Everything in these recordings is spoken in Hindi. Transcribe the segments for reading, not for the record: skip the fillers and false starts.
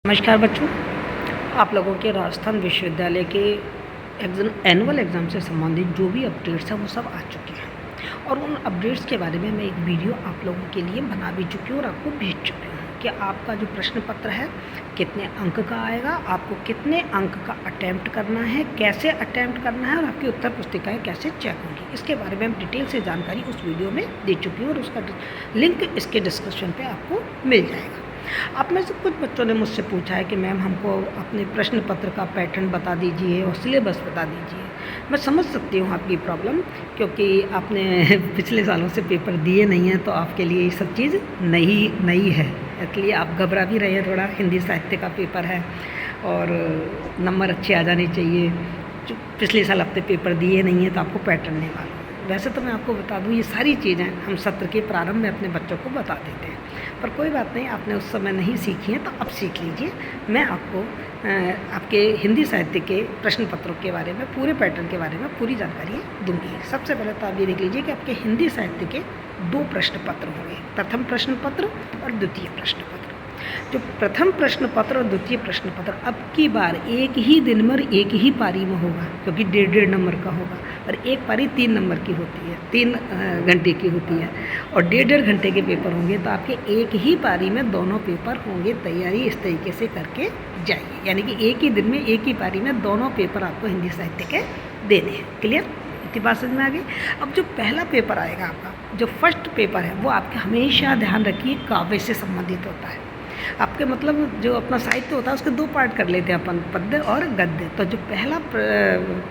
नमस्कार बच्चों, आप लोगों के राजस्थान विश्वविद्यालय के एनुअल एग्ज़ाम से संबंधित जो भी अपडेट्स हैं वो सब आ चुके हैं और उन अपडेट्स के बारे में मैं एक वीडियो आप लोगों के लिए बना भी चुकी हूँ और आपको भेज चुकी हूँ कि आपका जो प्रश्न पत्र है कितने अंक का आएगा, आपको कितने अंक का अटैम्प्ट करना है, कैसे अटैम्प्ट करना है और आपकी उत्तर पुस्तिकाएँ कैसे चेक होंगी, इसके बारे में हम डिटेल से जानकारी उस वीडियो में दे चुकी हूँ और उसका लिंक इसके डिस्क्रिप्शन पर आपको मिल जाएगा। आप में से कुछ बच्चों ने मुझसे पूछा है कि मैम हमको अपने प्रश्न पत्र का पैटर्न बता दीजिए और सिलेबस बता दीजिए। मैं समझ सकती हूँ आपकी प्रॉब्लम, क्योंकि आपने पिछले सालों से पेपर दिए नहीं हैं तो आपके लिए ये सब चीज़ नई है, इसलिए आप घबरा भी रहे हैं थोड़ा। हिंदी साहित्य का पेपर है और नंबर अच्छे आ जाने चाहिए। पिछले साल आपने पेपर दिए नहीं हैं तो आपको पैटर्न नहीं मालूम। वैसे तो मैं आपको बता दूं, ये सारी चीज़ें हम सत्र के प्रारंभ में अपने बच्चों को बता देते हैं, पर कोई बात नहीं, आपने उस समय नहीं सीखी है तो अब सीख लीजिए। मैं आपको आपके हिंदी साहित्य के प्रश्न पत्रों के बारे में, पूरे पैटर्न के बारे में पूरी जानकारी दूंगी। सबसे पहले तो आप ये देख लीजिए कि आपके हिंदी साहित्य के 2 प्रश्न पत्र होंगे, प्रथम प्रश्न पत्र और द्वितीय प्रश्न पत्र। जो प्रथम प्रश्न पत्र और द्वितीय प्रश्न पत्र अब की बार एक ही दिन में एक ही पारी में होगा, क्योंकि 1.5 नंबर का होगा और एक पारी 3 नंबर की होती है, 3 घंटे की होती है और 1.5 घंटे के पेपर होंगे। तो आपके एक ही पारी में दोनों पेपर होंगे। तैयारी इस तरीके से करके जाइए, यानी कि एक ही दिन में एक ही पारी में दोनों पेपर आपको हिंदी साहित्य के देने हैं। क्लियर? इतनी बात समझ में आ गई। अब जो पहला पेपर आएगा आपका, जो फर्स्ट पेपर है, वो आपके हमेशा ध्यान रखिए काव्य से संबंधित होता है। आपके मतलब जो अपना साहित्य होता है उसके 2 पार्ट कर लेते हैं अपन, पद्य और गद्य। तो जो पहला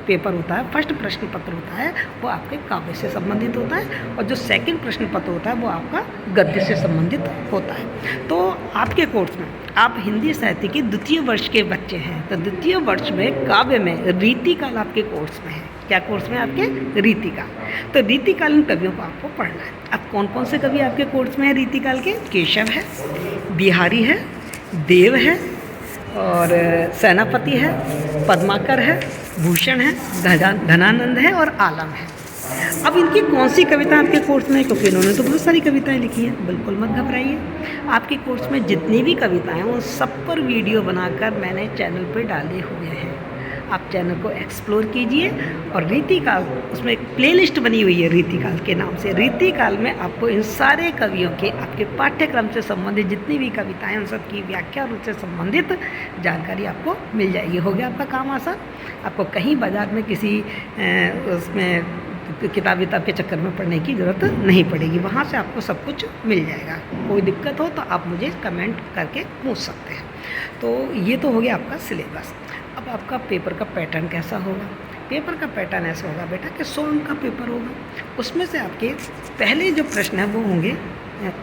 पेपर होता है, फर्स्ट प्रश्न पत्र होता है, वो आपके काव्य से संबंधित होता है और जो सेकंड प्रश्न पत्र होता है वो आपका गद्य से संबंधित होता है। तो आपके कोर्स में आप हिंदी साहित्य के द्वितीय वर्ष के बच्चे हैं, तो द्वितीय वर्ष में काव्य में रीतिकाल आपके कोर्स में है। क्या कोर्स में आपके? रीतिकाल। तो रीतिकालीन कवियों को आपको पढ़ना है। अब कौन कौन से कवि आपके कोर्स में है रीतिकाल के? केशव है, बिहारी है, देव है और सेनापति है, पद्माकर है, भूषण है, धनानंद है और आलम है। अब इनकी कौन सी कविता आपके कोर्स में है? क्योंकि इन्होंने तो बहुत सारी कविताएं लिखी हैं। बिल्कुल मत घबराइए, आपके कोर्स में जितनी भी कविताएं हैं वो सब पर वीडियो बनाकर मैंने चैनल पर डाले हुए हैं। आप चैनल को एक्सप्लोर कीजिए और रीतिकाल, उसमें एक प्लेलिस्ट बनी हुई है रीतिकाल के नाम से। रीतिकाल में आपको इन सारे कवियों के आपके पाठ्यक्रम से संबंधित जितनी भी कविताएं हैं उन सब की व्याख्या और उनसे संबंधित जानकारी आपको मिल जाएगी। हो गया आपका काम आसान। आपको कहीं बाज़ार में किसी उसमें किताब के चक्कर में पढ़ने की ज़रूरत नहीं पड़ेगी, वहाँ से आपको सब कुछ मिल जाएगा। कोई दिक्कत हो तो आप मुझे कमेंट करके पूछ सकते हैं। तो ये तो हो गया आपका सिलेबस। अब आपका पेपर का पैटर्न कैसा होगा? पेपर का पैटर्न ऐसा होगा बेटा कि 100 अंक का पेपर होगा। उसमें से आपके पहले जो प्रश्न है वो होंगे,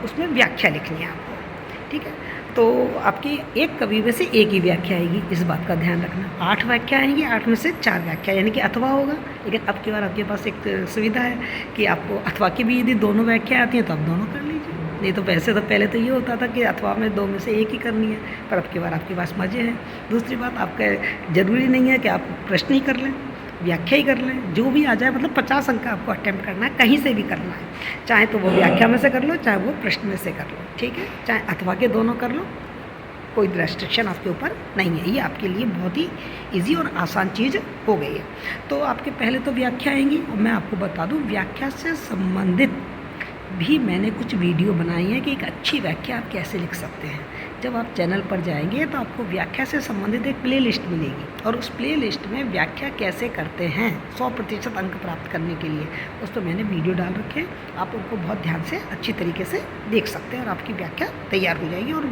उसमें व्याख्या लिखनी है आपको, ठीक है? तो आपकी एक कवि में से एक ही व्याख्या आएगी, इस बात का ध्यान रखना। 8 व्याख्या आएंगी, 8 में से 4 व्याख्या, यानी कि अथवा होगा। लेकिन अब की बार आपके पास एक सुविधा है कि आपको अथवा की भी यदि दोनों व्याख्या आती हैं तो आप दोनों कर लीजिए। नहीं तो वैसे तो पहले तो ये होता था कि अथवा में 2 में से एक ही करनी है, पर अब की बार आपके पास मज़े हैं। दूसरी बात, आपका ज़रूरी नहीं है कि आप प्रश्न ही कर लें, व्याख्या ही कर लें, जो भी आ जाए। मतलब 50 अंक का आपको अटेम्प्ट करना है, कहीं से भी करना है, चाहे तो वो व्याख्या में से कर लो, चाहे वो प्रश्न में से कर लो, ठीक है? चाहे अथवा के दोनों कर लो, कोई रेस्ट्रिक्शन आपके ऊपर नहीं है। ये आपके लिए बहुत ही इजी और आसान चीज़ हो गई है। तो आपके पहले तो व्याख्या आएंगी और मैं आपको बता दूं, व्याख्या से संबंधित भी मैंने कुछ वीडियो बनाई है कि एक अच्छी व्याख्या आप कैसे लिख सकते हैं। जब आप चैनल पर जाएंगे तो आपको व्याख्या से संबंधित एक प्लेलिस्ट मिलेगी और उस प्लेलिस्ट में व्याख्या कैसे करते हैं 100% अंक प्राप्त करने के लिए, उस पर मैंने वीडियो डाल रखे हैं। आप उनको बहुत ध्यान से अच्छी तरीके से देख सकते हैं और आपकी व्याख्या तैयार हो जाएगी। और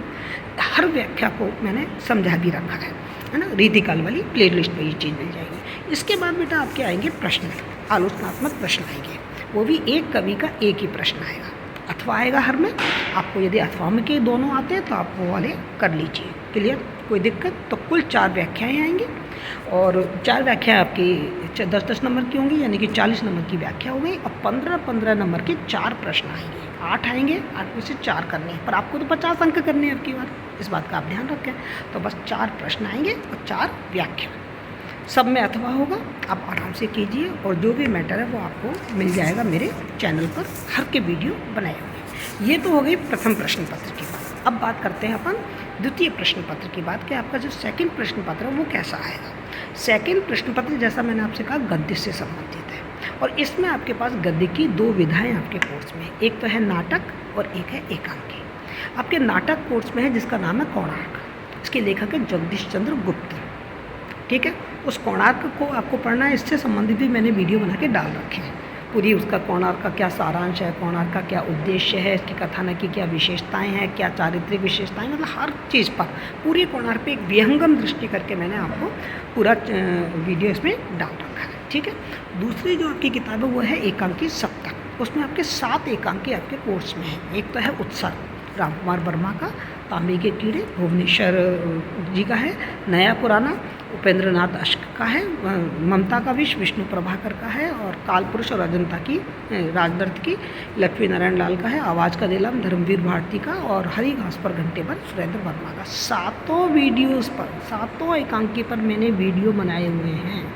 हर व्याख्या को मैंने समझा भी रखा है ना। रीतिकाल वाली प्लेलिस्ट में ये चीज़ मिल जाएगी। इसके बाद बेटा आपके आएंगे प्रश्न, आलोचनात्मक प्रश्न आएंगे। वो भी एक कवि का एक ही प्रश्न आएगा, अथवा आएगा हर में। आपको यदि अथवा में के दोनों आते हैं तो आप वो वाले कर लीजिए। क्लियर? कोई दिक्कत? तो कुल 4 व्याख्याएँ आएंगी और 4 व्याख्या आपकी 10-10 नंबर की होंगी, यानी कि 40 नंबर की व्याख्या हो गई। और 15-15 नंबर के 4 प्रश्न आएंगे। 8 आएंगे, 8 में से 4 करने हैं, पर आपको तो 50 अंक करने हैं आपकी बार, इस बात का आप ध्यान रखें। तो बस 4 प्रश्न आएंगे और 4 व्याख्या, सब में अथवा होगा। आप आराम से कीजिए और जो भी मैटर है वो आपको मिल जाएगा मेरे चैनल पर, हर के वीडियो बनाए हुए। ये तो हो गई प्रथम प्रश्न पत्र की बात। अब बात करते हैं अपन द्वितीय प्रश्न पत्र की बात कि आपका जो सेकंड प्रश्न पत्र है वो कैसा आएगा। सेकंड प्रश्न पत्र जैसा मैंने आपसे कहा गद्य से संबंधित है और इसमें आपके पास गद्य की 2 विधाएं आपके कोर्स में, एक तो है नाटक और एक है एकांकी। आपके नाटक कोर्स में है जिसका नाम है कोणार्क, इसके लेखक है जगदीश चंद्र गुप्त। ठीक है, उस कोणार्क को आपको पढ़ना है, इससे संबंधित भी मैंने वीडियो बना के डाल रखे हैं। पूरी उसका कोणार्क का क्या सारांश है, कोणार्क का क्या उद्देश्य है, इसकी कथानक की क्या विशेषताएं हैं, क्या चारित्रिक विशेषताएं, मतलब हर चीज़ पर पूरी कोणार्क पे एक विहंगम दृष्टि करके मैंने आपको पूरा वीडियो इसमें डाल रखा है। ठीक है, दूसरी जो आपकी किताब है वो है एकांकी सप्तक। उसमें आपके 7 एकांकी आपके कोर्स में है। एक तो है उत्सर्ग राम कुमार वर्मा का, तांबे के कीड़े भुवनेश्वर जी का है, नया पुराना उपेंद्र नाथ अश्क का है, ममता का विष विष्णु प्रभाकर का है, और काल पुरुष और अजंता की राजदत्त की लक्ष्मी नारायण लाल का है, आवाज़ का नीलम धर्मवीर भारती का, और हरी घास पर घंटे पर सुरेंद्र वर्मा का। 7 वीडियोस पर, 7 एकांकी पर मैंने वीडियो बनाए हुए हैं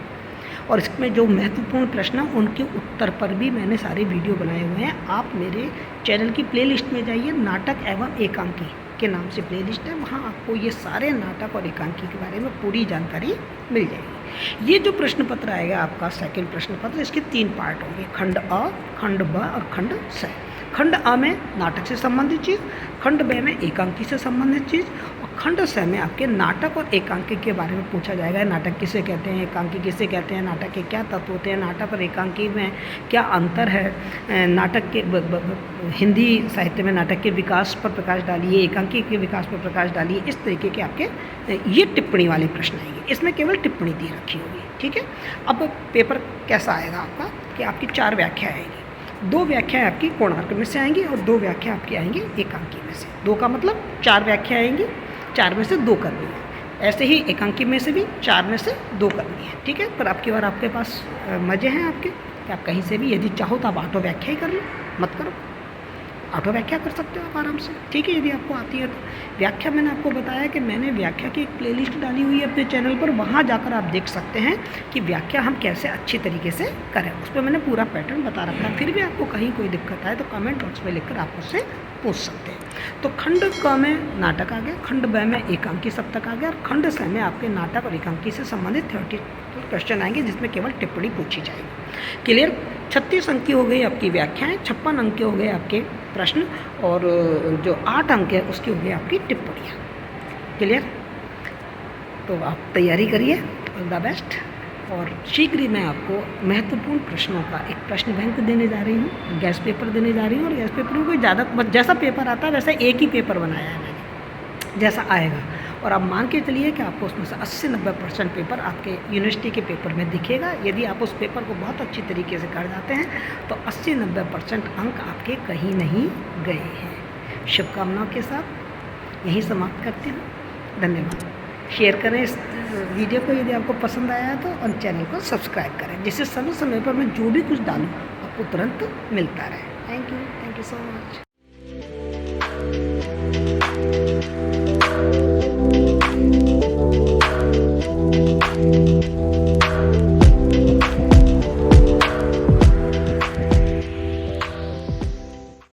और इसमें जो महत्वपूर्ण प्रश्न हैं उनके उत्तर पर भी मैंने सारे वीडियो बनाए हुए हैं। आप मेरे चैनल की प्लेलिस्ट में जाइए, नाटक एवं एकांकी के नाम से प्लेलिस्ट है, वहाँ आपको ये सारे नाटक और एकांकी के बारे में पूरी जानकारी मिल जाएगी। ये जो प्रश्न पत्र आएगा आपका सेकंड प्रश्न पत्र, इसके 3 पार्ट होंगे, खंड अ, खंड ब और खंड स। खंड अ में नाटक से संबंधित चीज़, खंड ब में एकांकी से संबंधित चीज़, और खंड स में आपके नाटक और एकांकी के बारे में पूछा जाएगा। नाटक किसे कहते हैं, एकांकी किसे कहते हैं, नाटक के क्या तत्व होते हैं, नाटक और एकांकी में क्या अंतर है, नाटक के हिंदी साहित्य में नाटक के विकास पर प्रकाश डालिए, एकांकी के विकास पर प्रकाश डालिए। इस तरीके के आपके ये टिप्पणी वाले प्रश्न आएंगे, इसमें केवल टिप्पणी दी रखी होगी। ठीक है, अब पेपर कैसा आएगा आपका कि आपकी 4 व्याख्या आएगी, 2 व्याख्याएँ आपकी कोणार्क में से आएंगी और 2 व्याख्या आपकी आएंगी एकांकी में से। 2 का मतलब 4 व्याख्या आएंगी, 4 में से 2 करनी है। ऐसे ही एकांकी में से भी 4 में से 2 करनी है। ठीक है, पर आपकी बार आपके पास मज़े हैं आपके कि आप कहीं से भी यदि चाहो तो आप ऑटो व्याख्या ही कर लो, मत करो, ऑटो व्याख्या कर सकते हो आप आराम से। ठीक है, यदि आपको आती है तो। व्याख्या मैंने आपको बताया कि मैंने व्याख्या की एक प्लेलिस्ट डाली हुई है अपने चैनल पर, वहाँ जाकर आप देख सकते हैं कि व्याख्या हम कैसे अच्छी तरीके से करें। उस पर मैंने पूरा पैटर्न बता रखा है। फिर भी आपको कहीं कोई दिक्कत आए तो कमेंट बॉक्स में लिखकर आप उससे पूछ सकते हैं। तो खंड क में नाटक आ गया, खंड ब में एकांकी सप्तक आ गया, और खंड स में आपके नाटक और एकांकी से संबंधित 30 क्वेश्चन आएंगे जिसमें केवल टिप्पणी पूछी जाएगी। क्लियर? 36 अंक की हो गई आपकी व्याख्याएं, 56 अंक के हो गए आपके प्रश्न, और जो 8 अंक है उसकी हो गई आपकी टिप्पणियाँ। क्लियर? तो आप तैयारी करिए, ऑल द बेस्ट। और शीघ्र ही मैं आपको महत्वपूर्ण प्रश्नों का एक प्रश्न बैंक देने जा रही हूँ, गैस पेपर देने जा रही हूँ। और गैस पेपर में कोई ज़्यादा, जैसा पेपर आता है वैसा एक ही पेपर बनाया है मैंने, जैसा आएगा। और आप मान के चलिए कि आपको उसमें से 80-90% पेपर आपके यूनिवर्सिटी के पेपर में दिखेगा। यदि आप उस पेपर को बहुत अच्छी तरीके से कर जाते हैं तो 80-90% अंक आपके कहीं नहीं गए हैं। शुभकामनाओं के साथ यहीं समाप्त करती हूँ। धन्यवाद। शेयर करें इस वीडियो को यदि आपको पसंद आया है तो, और चैनल को सब्सक्राइब करें जिससे समय समय पर मैं जो भी कुछ डालूँ आपको तुरंत मिलता रहे। Thank you so much.